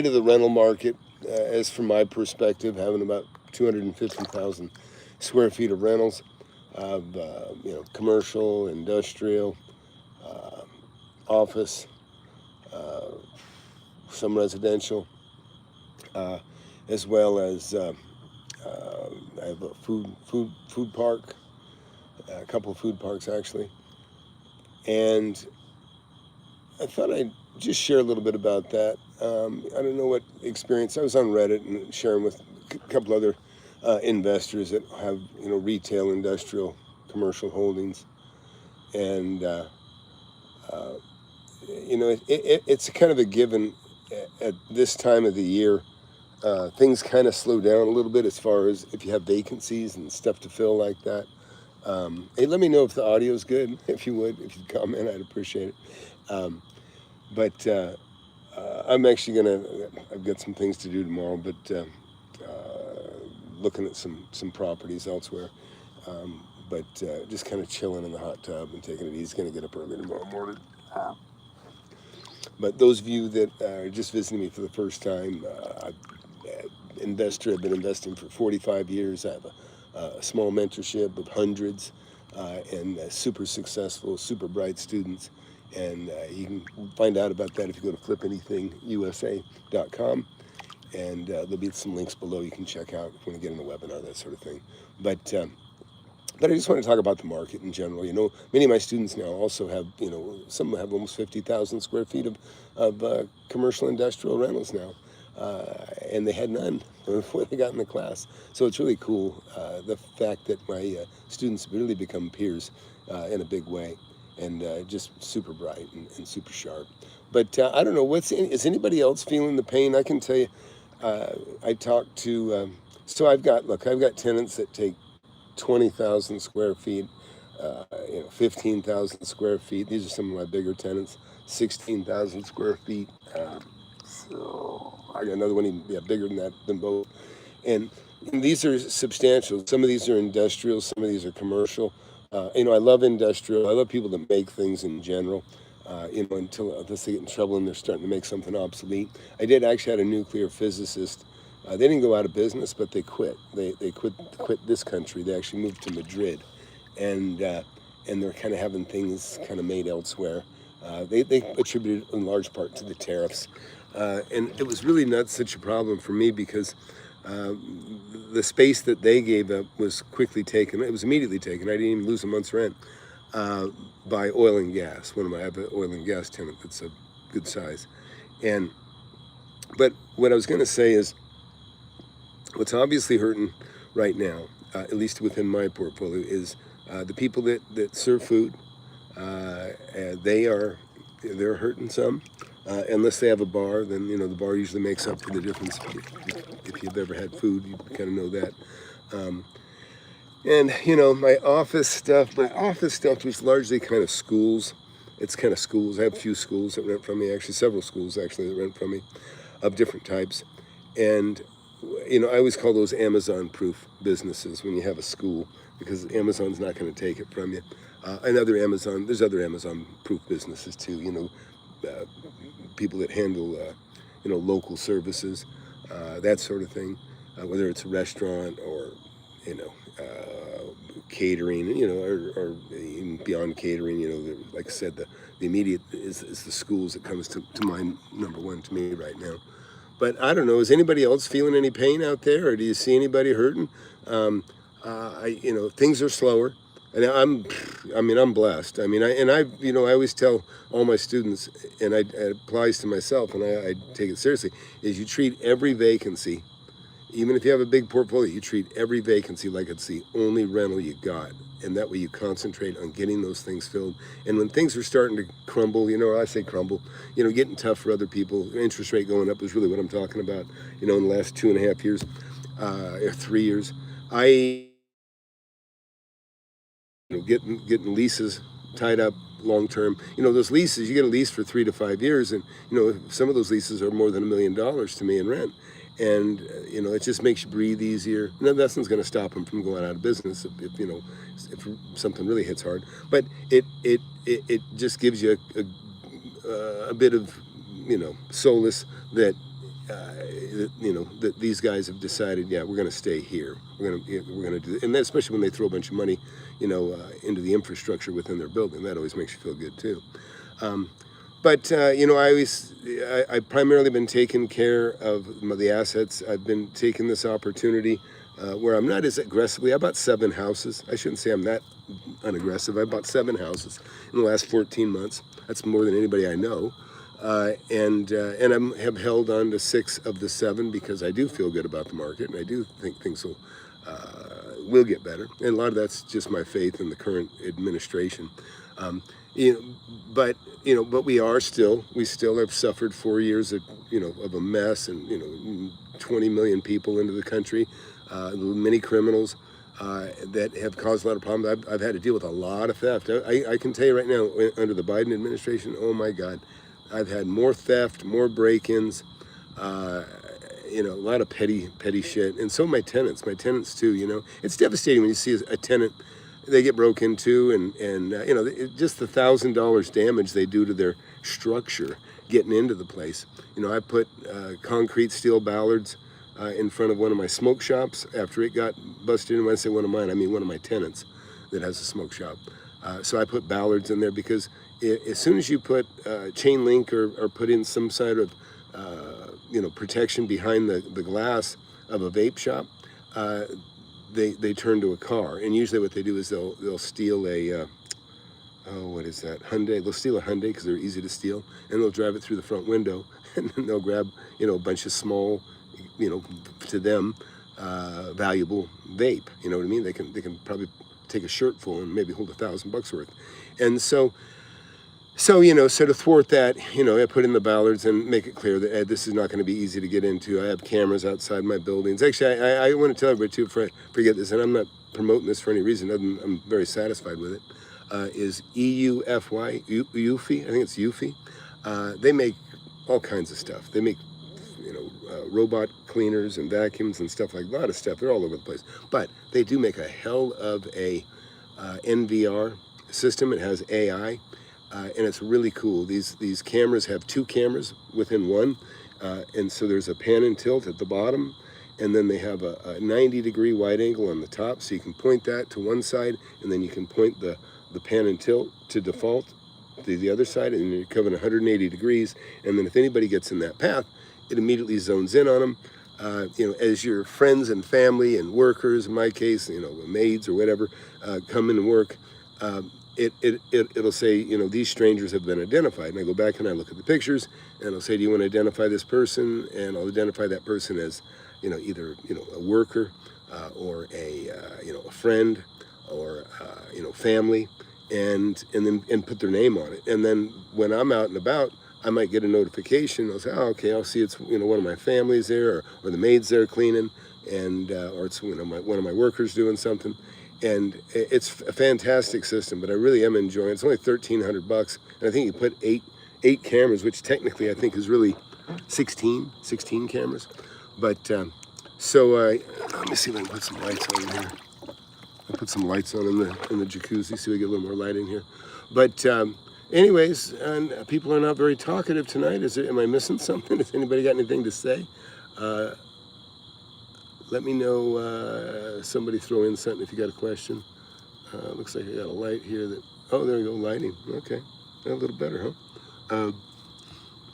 of the rental market, as from my perspective, having about 250,000 square feet of rentals of commercial, industrial, uh, office, uh, some residential, uh, as well as I have a food park, a couple of food parks actually, and I thought I'd just share a little bit about that. I don't know what experience. I was on Reddit and sharing with a couple other investors that have retail, industrial, commercial holdings, and uh, it's kind of a given at this time of the year. Things kind of slow down a little bit as far as if you have vacancies and stuff to fill like that. Hey, let me know if the audio is good. If you would, if you'd comment, I'd appreciate it. Um, but I'm actually I've got some things to do tomorrow, but looking at some properties elsewhere. But just kind of chilling in the hot tub and taking it easy. Going to get up early tomorrow morning. But those of you that are just visiting me for the first time, I've been investing for 45 years. I have a small mentorship of hundreds and super successful, super bright students. And you can find out about that if you go to FlipAnythingUSA.com. And there'll be some links below you can check out if you want to get in the webinar, that sort of thing. But I just want to talk about the market in general. Many of my students now also have, some have almost 50,000 square feet of commercial industrial rentals now. And they had none before they got in the class. So it's really cool, the fact that my students really become peers in a big way, and just super bright and super sharp. But I don't know, is anybody else feeling the pain? I can tell you, I talked to, so I've got tenants that take 20,000 square feet, 15,000 square feet. These are some of my bigger tenants, 16,000 square feet. So I got another one even bigger than that, than both. And these are substantial. Some of these are industrial, some of these are commercial. I love industrial. I love people that make things in general. Until they get in trouble and they're starting to make something obsolete. I did actually had a nuclear physicist. They didn't go out of business, but they quit. They quit this country. They actually moved to Madrid, and they're kind of having things kind of made elsewhere. They attributed in large part to the tariffs, and it was really not such a problem for me because the space that they gave up was quickly taken. It was immediately taken. I didn't even lose a month's rent by oil and gas. I have an oil and gas tenant that's a good size, but what I was going to say is, what's obviously hurting right now, at least within my portfolio, is the people that serve food. They're hurting some. Unless they have a bar, then the bar usually makes up for the difference. If you've ever had food, you kind of know that. And my office stuff was largely kind of schools. It's kind of schools. I have a few schools that rent from me, actually several schools actually that rent from me of different types. And I always call those Amazon-proof businesses when you have a school, because Amazon's not going to take it from you. There's other Amazon-proof businesses too. People that handle, local services, that sort of thing. Whether it's a restaurant or, catering, or even beyond catering. Like I said, the immediate is the schools that comes to mind, number one to me right now. But I don't know, is anybody else feeling any pain out there, or do you see anybody hurting? Things are slower, and I'm blessed. I always tell all my students, and it applies to myself, and I take it seriously, is you treat every vacancy, even if you have a big portfolio, you treat every vacancy like it's the only rental you got. And that way you concentrate on getting those things filled. And when things are starting to crumble, I say crumble, getting tough for other people, interest rate going up is really what I'm talking about, in the last 2.5 years, or 3 years. Getting leases tied up long term. Those leases, you get a lease for 3 to 5 years, and some of those leases are more than $1 million to me in rent. And it just makes you breathe easier. Now, that's not going to stop them from going out of business if something really hits hard. But it just gives you a bit of solace that you know, that these guys have decided, yeah, we're going to stay here. We're going to do, and that, especially when they throw a bunch of money, you know, into the infrastructure within their building. That always makes you feel good too. But you know, I've primarily been taking care of the assets. I've been taking this opportunity where I'm not as aggressively. I bought 7 houses. I shouldn't say I'm that unaggressive. I bought 7 houses in the last 14 months. That's more than anybody I know. And I have held on to 6 of the 7 because I do feel good about the market, and I do think things will get better. And a lot of that's just my faith in the current administration. You know, but we still have suffered 4 years of, you know, of a mess, and, you know, 20 million people into the country, many criminals that have caused a lot of problems. I've had to deal with a lot of theft. I can tell you right now, under the Biden administration, oh my God, I've had more theft, more break-ins, you know, a lot of petty shit. And so my tenants too, you know. It's devastating when you see a tenant, they get broke into, and you know, just the $1,000 damage they do to their structure getting into the place. You know, I put concrete steel ballards in front of one of my smoke shops after it got busted in. When I say one of mine, I mean one of my tenants that has a smoke shop. So I put ballards in there because as soon as you put chain link or put in some sort of you know, protection behind the glass of a vape shop, they turn to a car. And usually what they do is they'll steal a what is that, Hyundai. They'll steal a Hyundai because they're easy to steal, and they'll drive it through the front window, and then they'll grab, you know, a bunch of small, you know, to them valuable vape. You know what I mean? They can probably take a shirt full and maybe hold $1,000 worth. And so you know, so to thwart that, you know, I put in the ballards and make it clear that this is not going to be easy to get into. I have cameras outside my buildings. Actually, I want to tell everybody too, before I forget this, and I'm not promoting this for any reason other than I'm very satisfied with it, is EUFY, Eufy, I think it's Eufy. They make all kinds of stuff. They make, you know, robot cleaners and vacuums and stuff, like a lot of stuff. They're all over the place. But they do make a hell of a NVR system. It has AI. And it's really cool. These cameras have 2 cameras within one, and so there's a pan and tilt at the bottom, and then they have a 90-degree wide angle on the top, so you can point that to one side, and then you can point the pan and tilt to default to the other side, and you're covering 180 degrees. And then if anybody gets in that path, it immediately zones in on them. You know, as your friends and family and workers, in my case, you know, maids or whatever, come in and work. It'll say, you know, these strangers have been identified. And I go back and I look at the pictures, and I'll say, do you want to identify this person? And I'll identify that person as, you know, either, you know, a worker or a, you know, a friend or, you know, family, and put their name on it. And then when I'm out and about, I might get a notification. I'll say, oh, okay, I'll see it's, you know, one of my families there, or the maid's there cleaning, and or it's, you know, one of my workers doing something. And it's a fantastic system, but I really am enjoying it. It's only $1,300, and I think you put eight cameras, which technically I think is really 16 cameras. But so let me see if I can put some lights on here. I'll put some lights on in the jacuzzi so we get a little more light in here. But anyways, and people are not very talkative tonight. Am I missing something? Has anybody got anything to say? Let me know, somebody throw in something if you got a question. Looks like I got a light here that, oh, there we go, lighting. Okay, a little better, huh?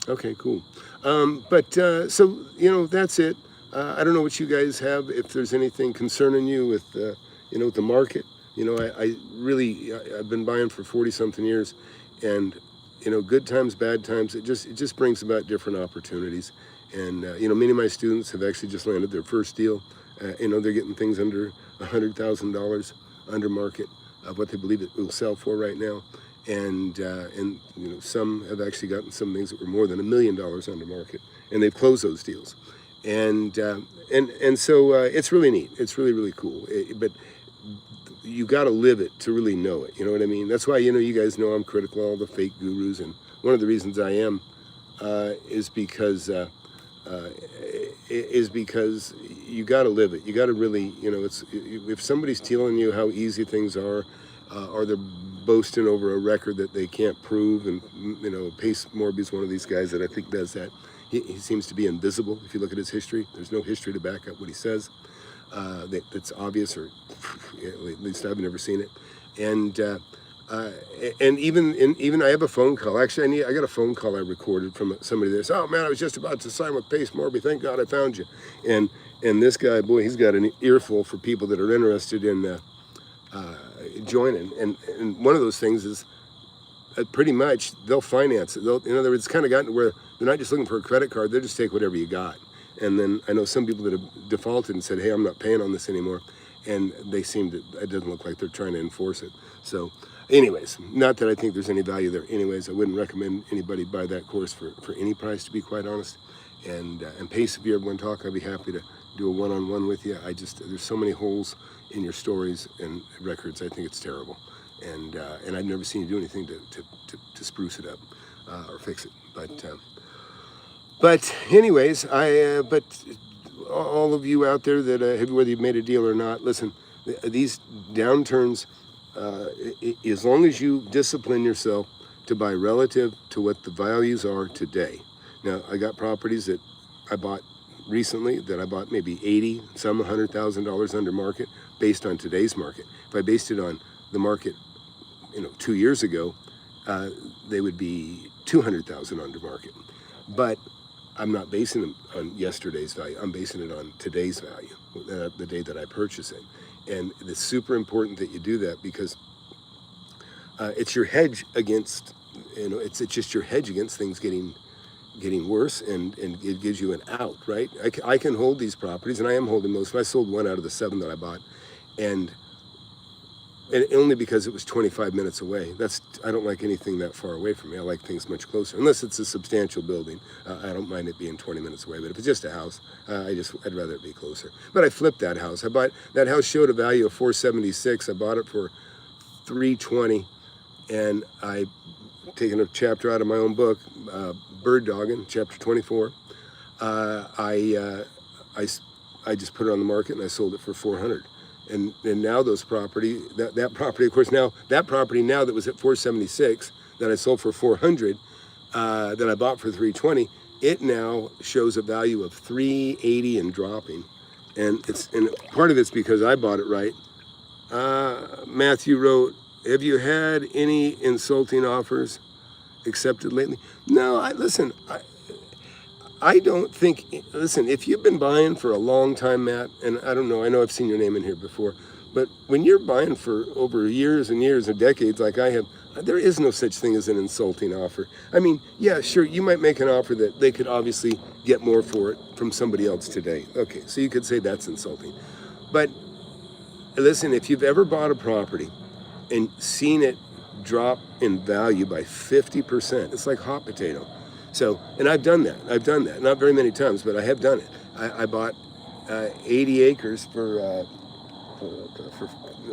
Okay, cool. So, you know, that's it. I don't know what you guys have, if there's anything concerning you with, you know, with the market. You know, I've been buying for 40-something years, and, you know, good times, bad times, it just brings about different opportunities. And, you know, many of my students have actually just landed their first deal. You know, they're getting things under $100,000 under market of what they believe it will sell for right now. And you know, some have actually gotten some things that were more than $1 million under market, and they've closed those deals. And so it's really neat. It's really, really cool. But you got to live it to really know it. You know what I mean? That's why, you know, you guys know I'm critical of all the fake gurus, and one of the reasons I am is because you got to live it. You got to really, you know, it's, if somebody's telling you how easy things are, or they're boasting over a record that they can't prove. And, you know, Pace Morby's one of these guys that I think does that. He seems to be invisible. If you look at his history, there's no history to back up what he says. That's obvious, or at least I've never seen it. And even I have a phone call. Actually, I got a phone call I recorded from somebody that says, "Oh man, I was just about to sign with Pace Morby. Thank God I found you." And this guy, boy, he's got an earful for people that are interested in joining. And one of those things is pretty much they'll finance it. In other words, it's kind of gotten to where they're not just looking for a credit card. They'll just take whatever you got. And then I know some people that have defaulted and said, "Hey, I'm not paying on this anymore," and they seem to. It doesn't look like they're trying to enforce it. So, anyways, not that I think there's any value there. Anyways, I wouldn't recommend anybody buy that course for any price, to be quite honest. And Pace, if you ever want to talk, I'd be happy to do a one-on-one with you. There's so many holes in your stories and records. I think it's terrible, and I've never seen you do anything to spruce it up or fix it. But anyways, but all of you out there that whether you've made a deal or not, listen, these downturns, as long as you discipline yourself to buy relative to what the values are today. Now, I got properties that I bought recently that I bought maybe $80,000, some $100,000 under market based on today's market. If I based it on the market, 2 years ago, they would be $200,000 under market. But I'm not basing them on yesterday's value. I'm basing it on today's value, the day that I purchase it. And it's super important that you do that, because it's your hedge against, it's just your hedge against things getting worse, and it gives you an out, right? I can hold these properties, and I am holding most. I sold one out of the 7 that I bought, and only because it was 25 minutes away. I don't like anything that far away from me. I like things much closer, unless it's a substantial building. I don't mind it being 20 minutes away, but if it's just a house, I'd rather it be closer. But I flipped that house. That house showed a value of $476. I bought it for $320, and I taken a chapter out of my own book, Bird Dogging, chapter 24. I just put it on the market and I sold it for $400. And now that property, of course, that property that was at $476 that I sold for $400, that I bought for $320, it now shows a value of $380 and dropping. And part of it's because I bought it right. Matthew wrote, "Have you had any insulting offers accepted lately?" No, I don't think, listen, if you've been buying for a long time, Matt, and I don't know, I know I've seen your name in here before, but when you're buying for over years and years or decades like I have, there is no such thing as an insulting offer. I mean, yeah, sure, you might make an offer that they could obviously get more for it from somebody else today. Okay, so you could say that's insulting. But listen, if you've ever bought a property and seen it drop in value by 50%, it's like hot potato. So, and I've done that. Not very many times, but I have done it. I bought 80 acres for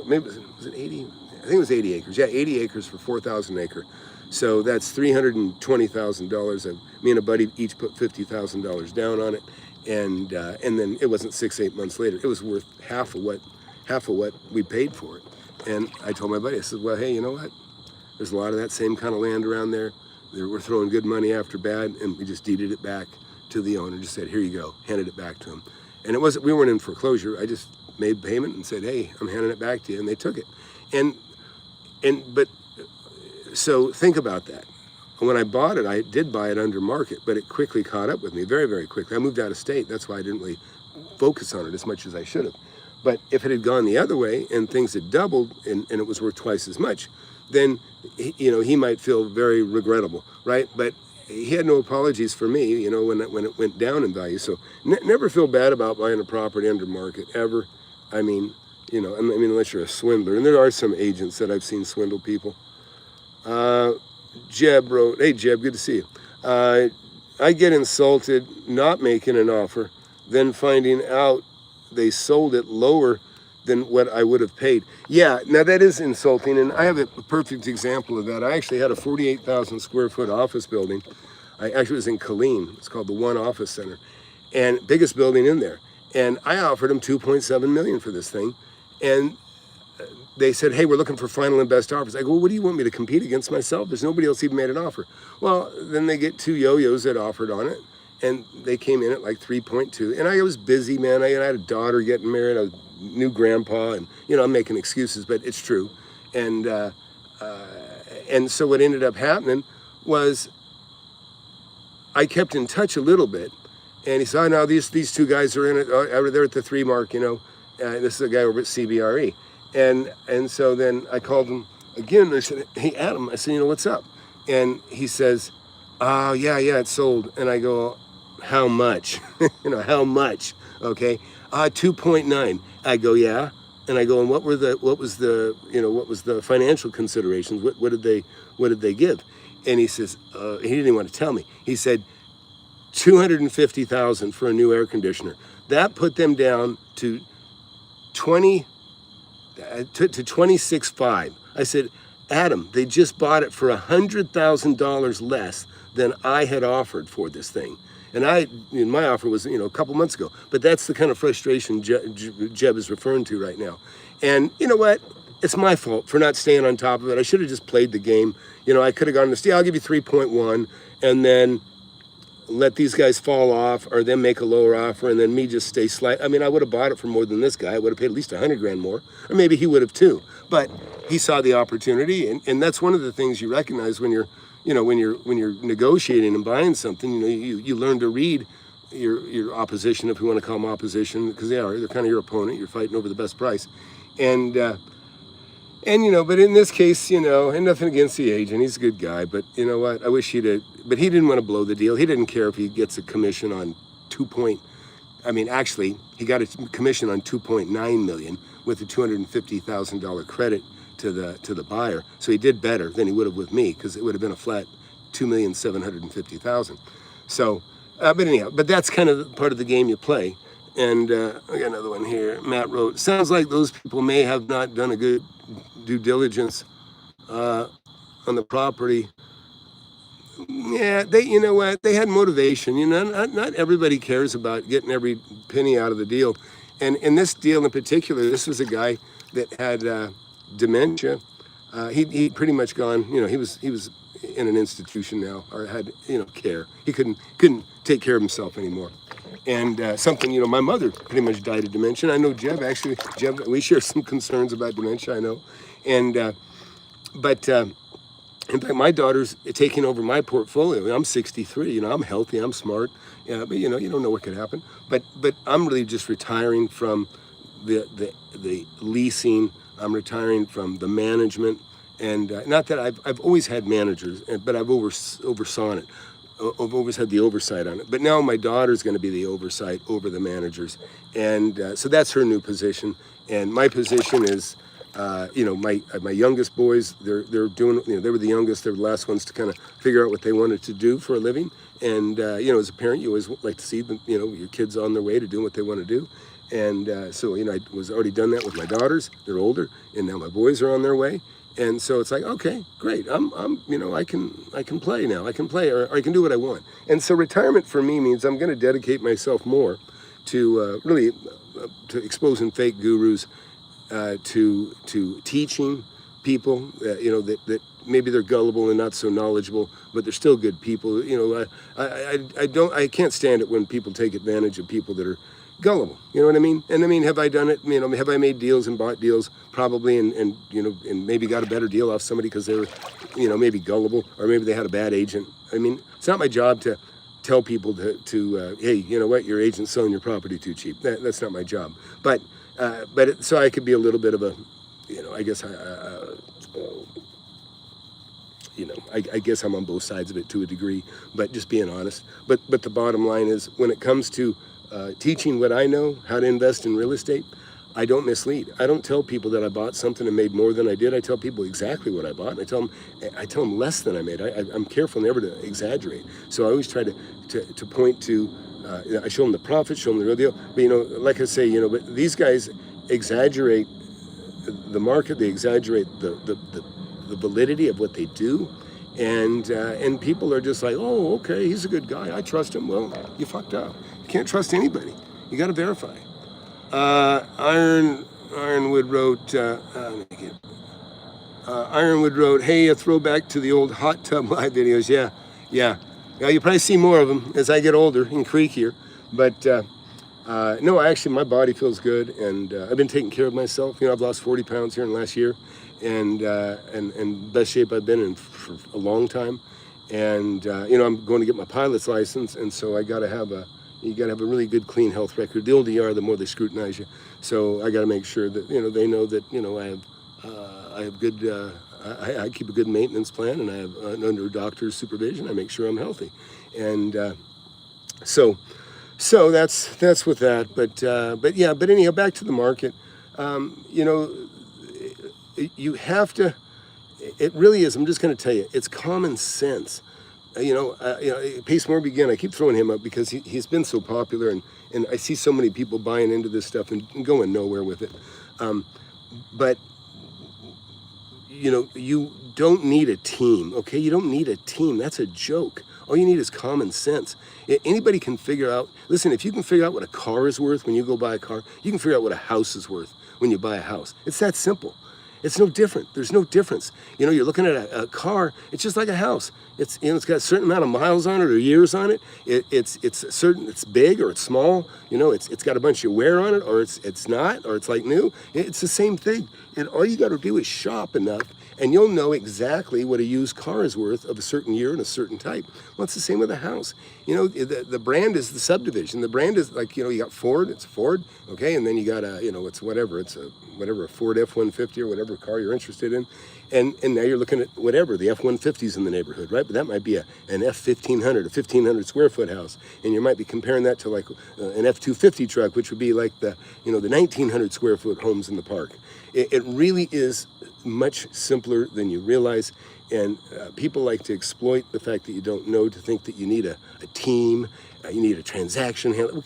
maybe, was it 80? I think it was 80 acres. Yeah, 80 acres for 4,000 acre. So that's $320,000. Me and a buddy each put $50,000 down on it, and then it wasn't 6-8 months later. It was worth half of what we paid for it. And I told my buddy, I said, "Well, hey, you know what? There's a lot of that same kind of land around there. We're throwing good money after bad," and we just deeded it back to the owner. Just said, "Here you go," handed it back to him. And we weren't in foreclosure. I just made payment and said, "Hey, I'm handing it back to you," and they took it. But so think about that. When I bought it, I did buy it under market, but it quickly caught up with me, very, very quickly. I moved out of state. That's why I didn't really focus on it as much as I should have. But if it had gone the other way and things had doubled and it was worth twice as much, then he might feel very regrettable, right? But he had no apologies for me, when it went down in value. So never feel bad about buying a property under market, ever. I mean, unless you're a swindler. And there are some agents that I've seen swindle people. Jeb wrote, "Hey Jeb, good to see you. I get insulted not making an offer, then finding out they sold it lower than what I would have paid." Yeah, now that is insulting, and I have a perfect example of that. I actually had a 48,000 square foot office building. I actually was in Killeen. It's called the One Office Center, and biggest building in there. And I offered them $2.7 million for this thing, and they said, hey, we're looking for final and best offers. I go, well, what do you want me to compete against myself? There's nobody else even made an offer. Well, then they get 2 yo-yos that offered on it, and they came in at like 3.2. And I was busy, man. I had a daughter getting married, a new grandpa, and I'm making excuses, but it's true. And so what ended up happening was I kept in touch a little bit, and he said, oh, no, these 2 guys are in it. They're at the 3 mark, this is a guy over at CBRE. And so then I called him again, and I said, hey, Adam, I said, what's up? And he says, oh, yeah, it's sold. And I go, how much? How much? Okay. 2.9. I go, yeah. And I go, and what was the financial considerations? What did they give? And he says, he didn't even want to tell me. He said, $250,000 for a new air conditioner. That put them down to 26.5. I said, Adam, they just bought it for $100,000 less than I had offered for this thing. And my offer was, a couple months ago. But that's the kind of frustration Jeb is referring to right now. And you know what? It's my fault for not staying on top of it. I should have just played the game. I could have gone to Steve, I'll give you 3.1, and then let these guys fall off, or them make a lower offer, and then me just stay slight. I mean, I would have bought it for more than this guy. I would have paid at least $100,000 more, or maybe he would have too. But he saw the opportunity, and that's one of the things you recognize when you're negotiating and buying something. You learn to read your opposition, if you want to call them opposition, because they're kind of your opponent. You're fighting over the best price, and but in this case, and nothing against the agent, he's a good guy, but you know what, I wish but he didn't want to blow the deal. He didn't care if he gets a commission on actually, he got a commission on 2.9 million with a $250,000 credit to the buyer. So he did better than he would have with me, because it would have been a flat $2,750,000. So, but anyhow, but that's kind of part of the game you play. And I got another one here. Matt wrote, sounds like those people may have not done a good due diligence on the property. Yeah, they had motivation. Not everybody cares about getting every penny out of the deal. And in this deal in particular, this was a guy that had dementia. He'd pretty much gone, he was in an institution now, or had, care. He couldn't take care of himself anymore. And something, my mother pretty much died of dementia. I know Jeb, we share some concerns about dementia, I know. And, in fact, my daughter's taking over my portfolio. I'm 63, I'm healthy, I'm smart, but you don't know what could happen. But I'm really just retiring from the leasing. I'm retiring from the management, and not that I've always had managers, but I've oversaw it. I've always had the oversight on it. But now my daughter's going to be the oversight over the managers, and so that's her new position. And my position is, my youngest boys, they're doing, they were the youngest, they were the last ones to kind of figure out what they wanted to do for a living. And, as a parent, you always like to see them, your kids on their way to doing what they want to do. And so, I was already done that with my daughters. They're older, and now my boys are on their way. And so it's like, okay, great. I can play now. I can play, or I can do what I want. And so retirement for me means I'm going to dedicate myself more to to exposing fake gurus, to teaching people, that maybe they're gullible and not so knowledgeable, but they're still good people. I can't stand it when people take advantage of people that are gullible. You know what I mean? And have I done it? Have I made deals and bought deals? Probably, and maybe got a better deal off somebody because they were, maybe gullible, or maybe they had a bad agent. It's not my job to tell people to hey, you know what, your agent's selling your property too cheap. That's not my job. So I could be a little bit of a, I guess I guess I'm on both sides of it to a degree, but just being honest. But the bottom line is, when it comes to teaching what I know, how to invest in real estate, I don't mislead. I don't tell people that I bought something and made more than I did. I tell people exactly what I bought, and I tell them less than I made. I'm careful never to exaggerate. So I always try to point to, I show them the profit, show them the real deal. But like I say, but these guys exaggerate the market. They exaggerate the validity of what they do, and people are just like, oh, okay, he's a good guy, I trust him. Well, you fucked up. You can't trust anybody. You got to verify. Iron Ironwood wrote, Ironwood wrote, hey, a throwback to the old hot tub live videos. Yeah, yeah. Now you probably see more of them as I get older and creakier. But no, actually, my body feels good, and I've been taking care of myself. You know, I've lost 40 pounds here in the last year, and best shape I've been in for a long time. And you know, I'm going to get my pilot's license, and so you got to have a really good, clean health record. The older you are, the more they scrutinize you. So I got to make sure that, you know, they know that, you know, I have good. I keep a good maintenance plan, and I have under doctor's supervision. I make sure I'm healthy, and so that's with that. But yeah. But anyhow, back to the market. You know, you have to. It really is. I'm just going to tell you, it's common sense. You know, Pace Morby again. I keep throwing him up because he's been so popular, and I see so many people buying into this stuff and going nowhere with it. But you know, you don't need a team. Okay, you don't need a team. That's a joke. All you need is common sense. Anybody can figure out. Listen, if you can figure out what a car is worth when you go buy a car, you can figure out what a house is worth when you buy a house. It's that simple. It's no different. There's no difference. You know, you're looking at a car. It's just like a house. It's, you know, it's got a certain amount of miles on it or years on it. It's certain. It's big or it's small. You know, it's got a bunch of wear on it, or it's not, or it's like new. It's the same thing. And all you got to do is shop enough, and you'll know exactly what a used car is worth of a certain year and a certain type. Well, it's the same with a house. You know, the brand is the subdivision. The brand is like, you know, you got Ford, it's Ford, okay, and then you got a, you know, it's whatever, a Ford F-150 or whatever car you're interested in, and now you're looking at whatever, the F-150s in the neighborhood, right? But that might be an F-1500, a 1,500 square foot house, and you might be comparing that to like an F-250 truck, which would be like the, you know, the 1,900 square foot homes in the park. It really is much simpler than you realize, and people like to exploit the fact that you don't know to think that you need a team, you need a transaction handler.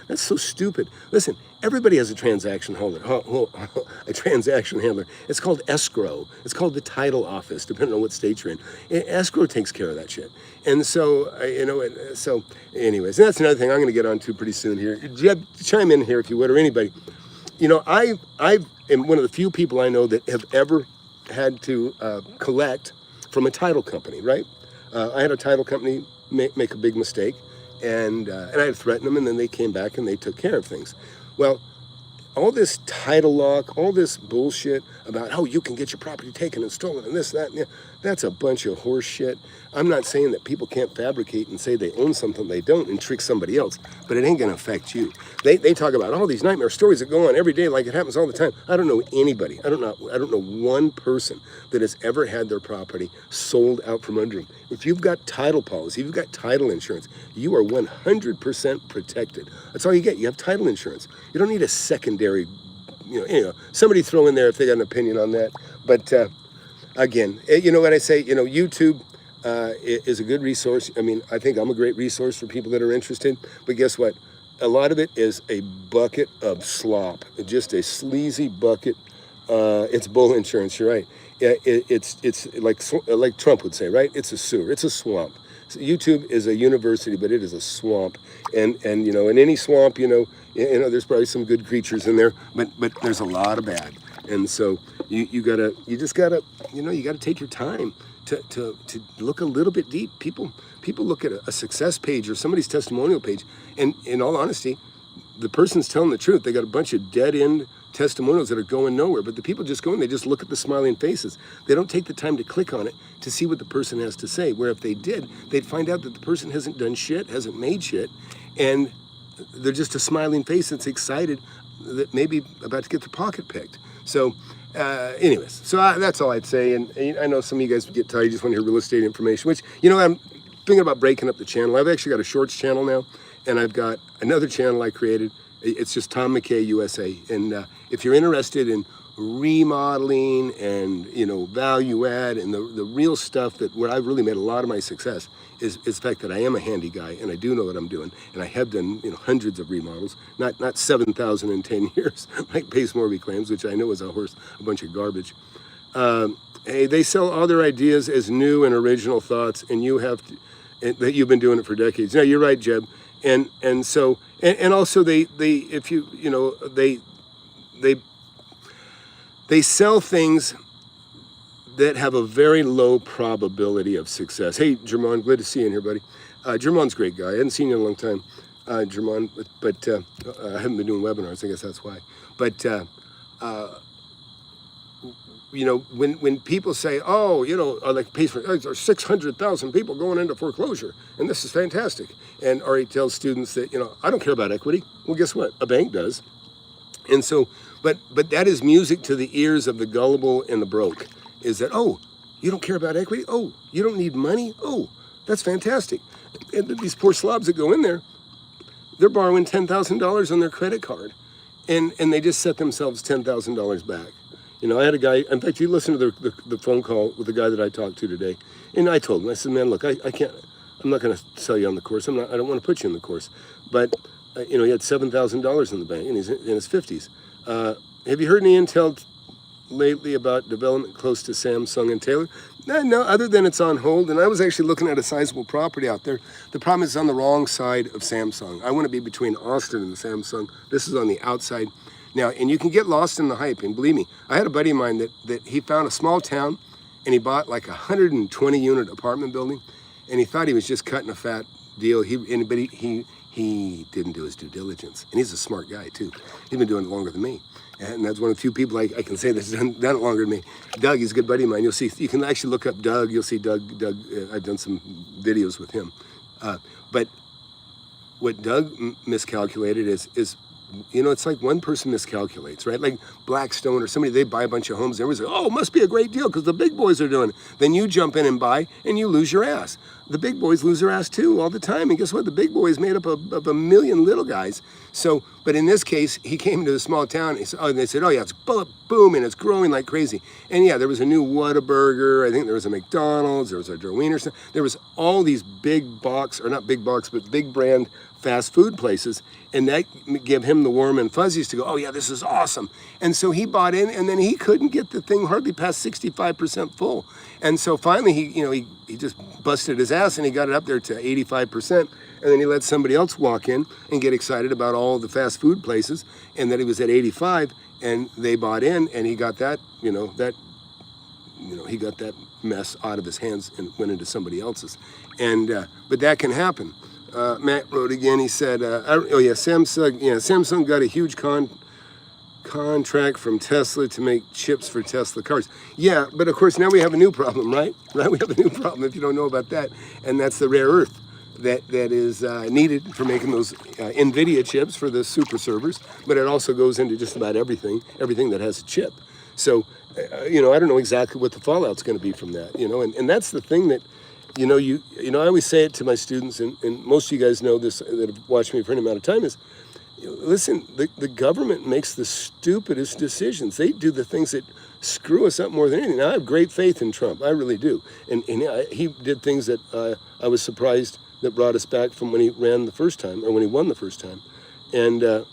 That's so stupid. Listen, everybody has a transaction handler. It's called escrow. It's called the title office, depending on what state you're in. Escrow takes care of that shit. And so, you know, so anyways, that's another thing I'm going to get on to pretty soon here. Jeb, chime in here if you would, or anybody. You know, I am one of the few people I know that have ever had to collect from a title company, right? I had a title company make a big mistake, and I had threatened them, and then they came back and they took care of things. Well, all this title lock, all this bullshit about how you can get your property taken and stolen and this, that, and that's a bunch of horse shit. I'm not saying that people can't fabricate and say they own something they don't and trick somebody else, but it ain't gonna affect you. They talk about all these nightmare stories that go on every day like it happens all the time. I don't know anybody, I don't know one person that has ever had their property sold out from under them. If you've got title policy, if you've got title insurance, you are 100% protected. That's all you get. You have title insurance. You don't need a secondary, you know, somebody throw in there if they got an opinion on that. But again, you know what I say, you know, YouTube is a good resource. I mean, I think I'm a great resource for people that are interested, but guess what? A lot of it is a bucket of slop, just a sleazy bucket. It's bull insurance, you're right. It's like Trump would say, right? It's a sewer, it's a swamp. So YouTube is a university, but it is a swamp. And you know, in any swamp, you know, there's probably some good creatures in there, but there's a lot of bad. And so you just gotta, you know, you gotta take your time to look a little bit deep. People look at a success page or somebody's testimonial page, and in all honesty, the person's telling the truth. They got a bunch of dead end testimonials that are going nowhere, but the people just go and they just look at the smiling faces. They don't take the time to click on it to see what the person has to say, where if they did, they'd find out that the person hasn't done shit, hasn't made shit, and they're just a smiling face that's excited that maybe about to get their pocket picked. So anyways, so that's all I'd say. And I know some of you guys get tired, you just want to hear real estate information, which, you know, I'm thinking about breaking up the channel. I've actually got a shorts channel now, and I've got another channel I created. It's just Tom McKay USA. And if you're interested in remodeling and, you know, value add and the real stuff that where I've really made a lot of my success is the fact that I am a handy guy and I do know what I'm doing, and I have done, you know, hundreds of remodels, not 7,000 in 10 years like Pace Morby claims, which I know is a bunch of garbage. Hey, they sell all their ideas as new and original thoughts, and you have to, that you've been doing it for decades. No, you're right, Jeb. And so, and also they if you know, they they sell things that have a very low probability of success. Hey, Jermon, glad to see you in here, buddy. Jermon's a great guy. I hadn't seen you in a long time, Jermon, but I haven't been doing webinars. I guess that's why. But you know, when people say, oh, you know, like there's 600,000 people going into foreclosure, and this is fantastic. And Ari tells students that, you know, I don't care about equity. Well, guess what? A bank does. And so, but that is music to the ears of the gullible and the broke. Is that, oh, you don't care about equity? Oh, you don't need money? Oh, that's fantastic. And these poor slobs that go in there, they're borrowing $10,000 on their credit card, and they just set themselves $10,000 back. You know, I had a guy, in fact, you listened to the phone call with the guy that I talked to today, and I told him, I said, man, look, I can't, I'm not going to sell you on the course. I don't want to put you in the course. But, you know, he had $7,000 in the bank, and he's in his 50s. Have you heard any intel lately about development close to Samsung and Taylor? No, other than it's on hold. And I was actually looking at a sizable property out there. The problem is it's on the wrong side of Samsung. I want to be between Austin and the Samsung. This is on the outside. Now, and you can get lost in the hype. And believe me, I had a buddy of mine that he found a small town, and he bought like a 120 unit apartment building, and he thought he was just cutting a fat deal. He didn't do his due diligence. And he's a smart guy too. He's been doing it longer than me. And that's one of the few people I can say that's done it longer than me. Doug, he's a good buddy of mine. You'll see, you can actually look up Doug. You'll see Doug, I've done some videos with him. But what Doug miscalculated is, you know, it's like one person miscalculates, right? Like Blackstone or somebody, they buy a bunch of homes. Everybody's like, oh, it must be a great deal because the big boys are doing it. Then you jump in and buy, and you lose your ass. The big boys lose their ass too all the time. And guess what? The big boy is made up of a million little guys. So, but in this case, he came to a small town. And they said, oh yeah, it's boom, and it's growing like crazy. And yeah, there was a new Whataburger. I think there was a McDonald's. There was a Wiener. There was all these big box, or not big box, but big brand fast food places, and that gave him the warm and fuzzies to go, oh yeah, this is awesome. And so he bought in, and then he couldn't get the thing hardly past 65% full. And so finally he just busted his ass, and he got it up there to 85%. And then he let somebody else walk in and get excited about all the fast food places, and that he was at 85, and they bought in, and he got that, he got that mess out of his hands and went into somebody else's. And but that can happen. Matt wrote again. He said, Samsung got a huge contract from Tesla to make chips for Tesla cars. Yeah, but of course now we have a new problem, right? Right, we have a new problem if you don't know about that, and that's the rare earth that is needed for making those NVIDIA chips for the super servers. But it also goes into just about everything that has a chip. So, I don't know exactly what the fallout's going to be from that. And that's the thing that. I always say it to my students, and most of you guys know this that have watched me for any amount of time, is, listen, the government makes the stupidest decisions. They do the things that screw us up more than anything. Now, I have great faith in Trump. I really do. And he did things that I was surprised that brought us back from when he ran the first time, or when he won the first time. And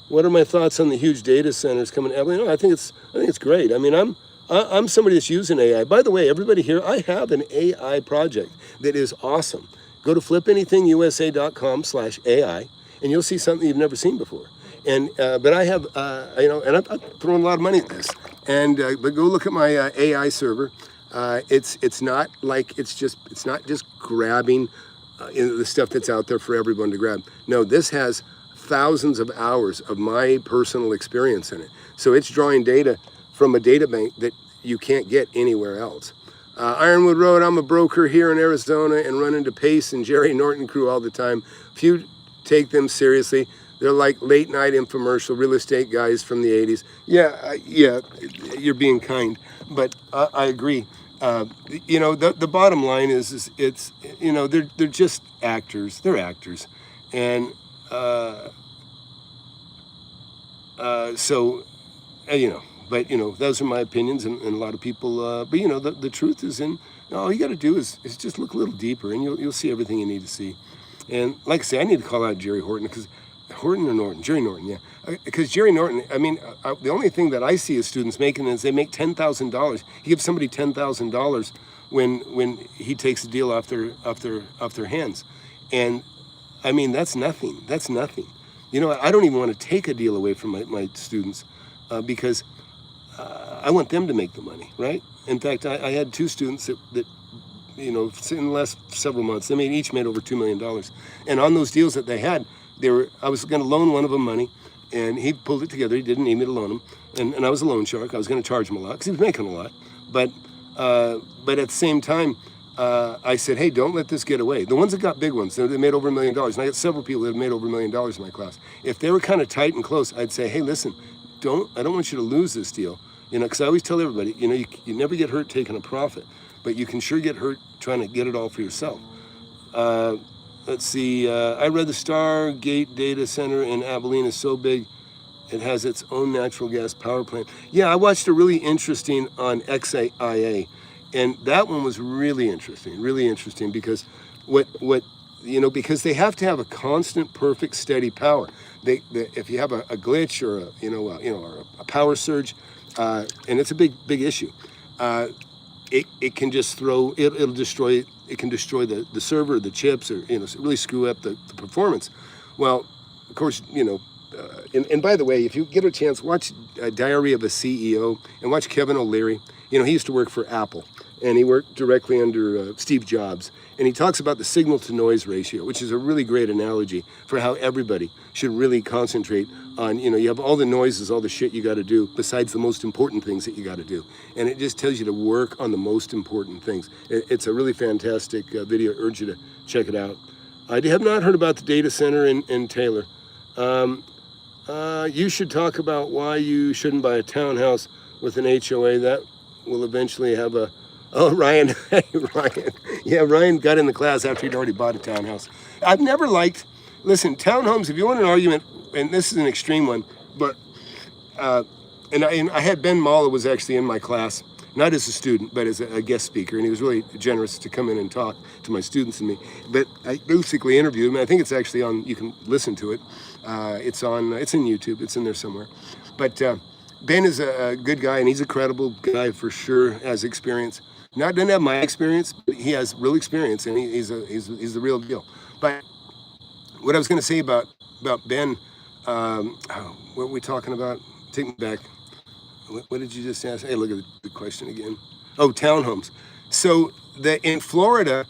what are my thoughts on the huge data centers coming out? I think it's great. I mean, I'm somebody that's using AI. By the way, everybody here, I have an AI project that is awesome. Go to FlipAnythingUSA.com/AI, and you'll see something you've never seen before. And but I have, and I've thrown a lot of money at this. And but go look at my AI server. It's not just grabbing the stuff that's out there for everyone to grab. No, this has thousands of hours of my personal experience in it. So it's drawing data from a data bank that you can't get anywhere else. Ironwood Road, I'm a broker here in Arizona and run into Pace and Jerry Norton crew all the time. Few take them seriously. They're like late night infomercial real estate guys from the 80s. Yeah, you're being kind, but I agree. The bottom line is it's they're just actors. They're actors, and But those are my opinions, and a lot of people. But the truth is all you got to do is just look a little deeper, and you'll see everything you need to see. And like I say, I need to call out Jerry Horton, because Jerry Norton, yeah, because Jerry Norton. I mean, the only thing that I see as students making is they make $10,000. He gives somebody $10,000 when he takes a deal off their hands, and I mean that's nothing. That's nothing. I don't even want to take a deal away from my students because. I want them to make the money, right? In fact, I had two students that you know, in the last several months, they each made over $2 million. And on those deals that they had, I was going to loan one of them money, and he pulled it together. He didn't need me to loan him, and I was a loan shark. I was going to charge him a lot because he was making a lot. But at the same time, I said, hey, don't let this get away. The ones that got big ones, they made over $1 million. And I got several people that have made over $1 million in my class. If they were kind of tight and close, I'd say, hey, listen, I don't want you to lose this deal. You know, because I always tell everybody, you know, you never get hurt taking a profit, but you can sure get hurt trying to get it all for yourself. Let's see, I read the Stargate data center in Abilene is so big, it has its own natural gas power plant. Yeah, I watched a really interesting on XIA, and that one was really interesting because because they have to have a constant, perfect, steady power. If you have a glitch or a power surge, and it's a big issue. It can just it'll destroy. It can destroy the server, the chips, or really screw up the performance. Well, of course, and by the way, if you get a chance, watch Diary of a CEO and watch Kevin O'Leary. He used to work for Apple, and he worked directly under Steve Jobs. And he talks about the signal to noise ratio, which is a really great analogy for how everybody should really concentrate on, you have all the noises, all the shit you got to do besides the most important things that you got to do. And it just tells you to work on the most important things. It's a really fantastic video. I urge you to check it out. I have not heard about the data center in Taylor. You should talk about why you shouldn't buy a townhouse with an HOA. That will eventually have a... Oh, Ryan. Hey, Ryan. Yeah, Ryan got in the class after he'd already bought a townhouse. I've never liked... Listen, townhomes, if you want an argument, and this is an extreme one, but... And I had Ben Malla was actually in my class, not as a student, but as a guest speaker, and he was really generous to come in and talk to my students and me. But I basically interviewed him. I think it's actually on, you can listen to it. It's in YouTube, it's in there somewhere. But Ben is a good guy, and he's a credible guy for sure, has experience. Doesn't have my experience, but he has real experience, and he's the real deal. But what I was going to say about Ben, what were we talking about? Take me back. What did you just ask? Hey, look at the question again. Oh, townhomes. So in Florida,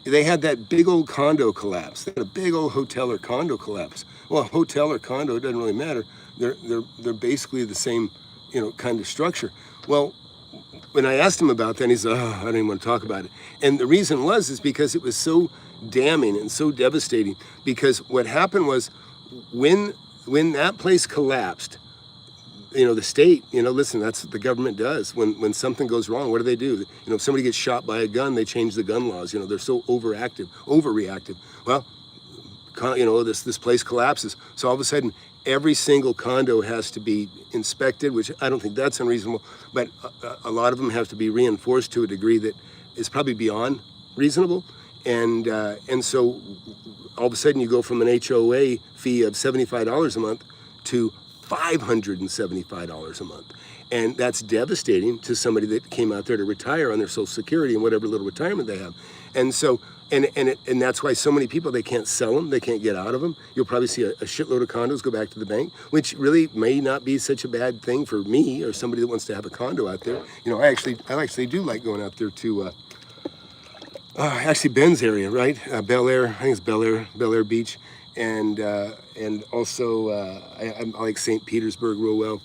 they had that big old condo collapse. They had a big old hotel or condo collapse. Well, hotel or condo, it doesn't really matter. They're basically the same, kind of structure. Well, when I asked him about that, he said, I don't even want to talk about it. And the reason is because it was so damning and so devastating. Because what happened was when that place collapsed, the state, listen, that's what the government does. When something goes wrong, what do? If somebody gets shot by a gun, they change the gun laws. They're so overreactive. Well, this place collapses. So all of a sudden, every single condo has to be inspected, which I don't think that's unreasonable, but a lot of them have to be reinforced to a degree that is probably beyond reasonable. And so all of a sudden you go from an HOA fee of $75 a month to $575 a month. And that's devastating to somebody that came out there to retire on their Social Security and whatever little retirement they have. And so, and that's why so many people, they can't sell them, they can't get out of them. You'll probably see a shitload of condos go back to the bank, which really may not be such a bad thing for me or somebody that wants to have a condo out there. I actually do like going out there to, actually Ben's area, right? Bel Air, I think it's Bel Air Beach. And also I like St. Petersburg real well.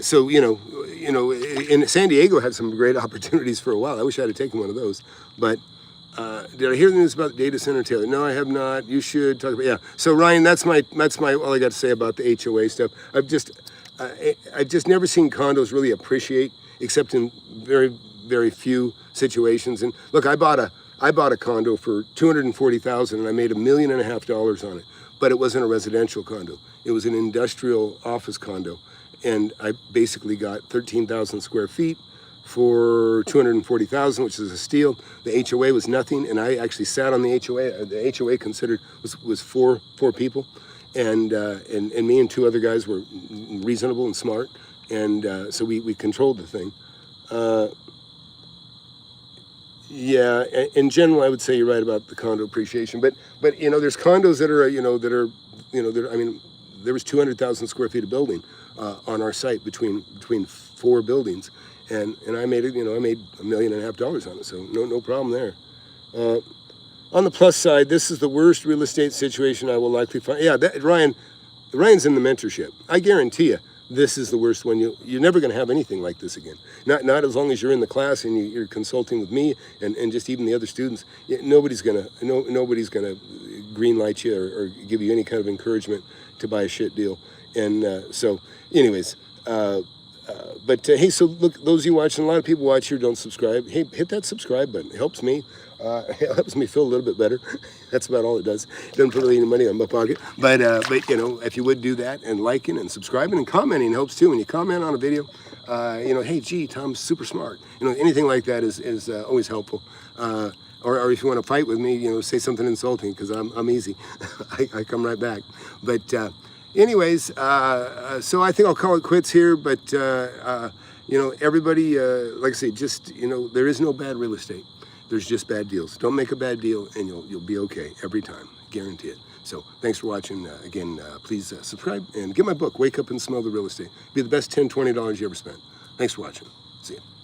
So, in San Diego had some great opportunities for a while. I wish I had taken one of those. But did I hear the news about the data center, Taylor? No, I have not. You should talk about, yeah. So Ryan, that's my all I got to say about the HOA stuff. I've just never seen condos really appreciate, except in very, very few situations. And look, I bought a condo for $240,000 and I made $1.5 million on it, but it wasn't a residential condo. It was an industrial office condo. And I basically got 13,000 square feet for $240,000, which is a steal. The HOA was nothing, and I actually sat on the HOA. The HOA considered was four people, and me and two other guys were reasonable and smart, and so we controlled the thing. Yeah, in general, I would say you're right about the condo appreciation, but there's condos that are there was 200,000 square feet of building on our site between 4 buildings, and I made it. I made $1.5 million on it, so no problem there. On the plus side, this is the worst real estate situation I will likely find. Yeah, Ryan's in the mentorship. I guarantee you, this is the worst one. You're never going to have anything like this again. Not as long as you're in the class and you're consulting with me and just even the other students. Nobody's gonna green light you or give you any kind of encouragement to buy a shit deal. And so, anyways. But hey, so look, those of you watching, a lot of people watch here don't subscribe. Hey, hit that subscribe button. It helps me. It helps me feel a little bit better. That's about all it does. It doesn't put really any money on my pocket. But if you would do that, and liking and subscribing and commenting helps too. When you comment on a video, hey, gee, Tom's super smart. Anything like that is always helpful. Or if you want to fight with me, say something insulting, because I'm easy. I come right back. But anyways, so I think I'll call it quits here. But everybody, like I say, just there is no bad real estate. There's just bad deals. Don't make a bad deal, and you'll be okay every time. Guarantee it. So thanks for watching. Again, please subscribe and get my book, Wake Up and Smell the Real Estate. Be the best $10, $20 you ever spent. Thanks for watching. See you.